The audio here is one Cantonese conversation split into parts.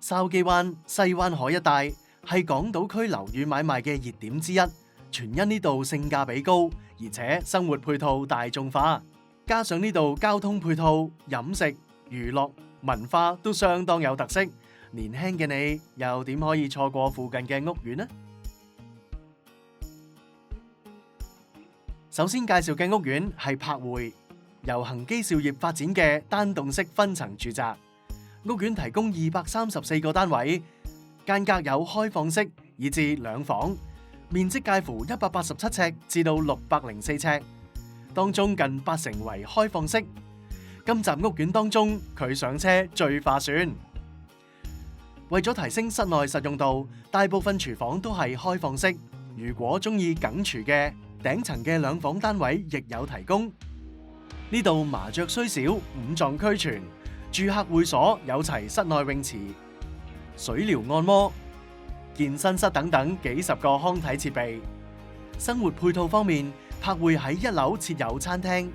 筲箕灣、西灣河一帶係港島區樓宇買賣嘅熱點之一，全因呢度性價比高，而且生活配套大眾化，加上呢度交通配套、飲食、娛樂、文化都相當有特色，年輕嘅你又點可以錯過附近嘅屋苑呢？首先介紹嘅屋苑係柏匯，由恒基兆業發展嘅單棟式分層住宅。屋苑提供234個單位，間隔有開放式以至兩房，面積介乎187尺至到604尺，當中近80%為開放式。今集屋苑當中，佢上車最划算。為咗提升室內實用度，大部分廚房都係開放式。如果中意梗廚嘅，頂層嘅兩房單位亦有提供。呢度麻雀雖小，五臟俱全。住客會所有齊室內泳池、水療按摩、健身室等等幾十個康體設備。生活配套方面，柏匯喺1樓設有餐廳，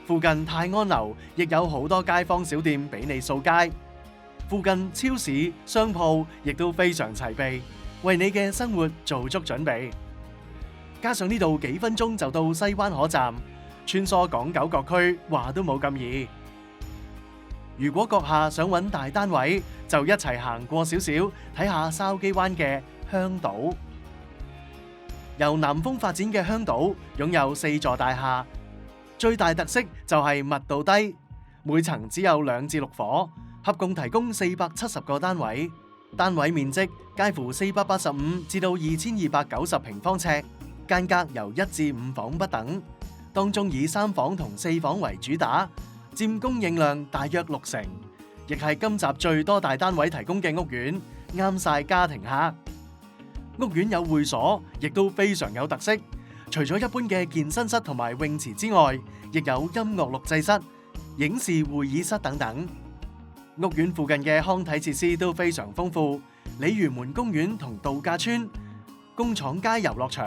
附近泰安樓亦有好多街坊小店俾你掃街，附近超市、商鋪亦都非常齊備，為你嘅生活做足準備。加上呢度幾分鐘就到西灣河站，穿梭港九各區，話都冇咁易。如果閣下想揾大單位，就一齊行過少少，睇下筲箕灣嘅香島。由南豐發展嘅香島擁有4座大廈，最大特色就係密度低，每層只有2至6伙，合共提供470個單位，單位面積介乎485至到2290平方尺，間隔由1至5房不等，當中以3房同4房為主打。佔供應量大約60%，亦係今集最多大單位提供嘅屋苑，啱晒家庭客。屋苑有會所，亦都非常有特色。除咗一般嘅健身室同埋泳池之外，亦有音樂錄製室、影視會議室等等。屋苑附近嘅康體設施都非常豐富，鯉魚門公園同度假村、工廠街遊樂場、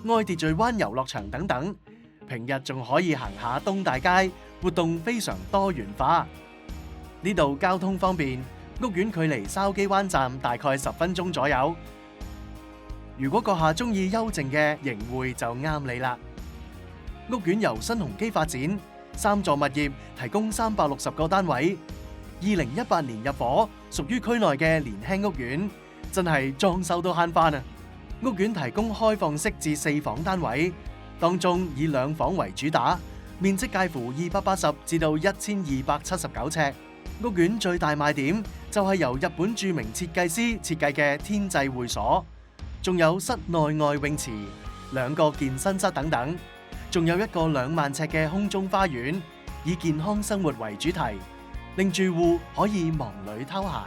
愛秩序灣遊樂場等等。平日仲可以行下東大街，活動非常多元化。呢度交通方便，屋苑距離筲箕灣站大概10分鐘左右。如果閣下中意幽靜嘅營會就啱你啦。屋苑由新鴻基發展，3座物業提供360個單位。2018年入伙，屬於區內嘅年輕屋苑，真係裝修都慳返啊！屋苑提供開放式至4房單位。當中以2房為主打，面積介乎280至到1279尺。屋苑最大賣點就係由日本著名設計師設計嘅天際會所，仲有室內外泳池、2個健身室等等，仲有1個2萬尺嘅空中花園，以健康生活為主題，令住戶可以忙裏偷閒。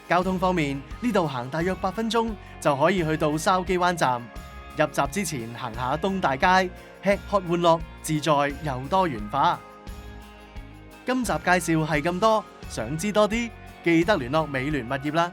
交通方面，呢度行大約8分鐘就可以去到筲箕灣站。入閘之前行下東大街，吃喝玩樂自在又多元化。今集介紹係咁多，想知多啲記得聯絡美聯物業啦。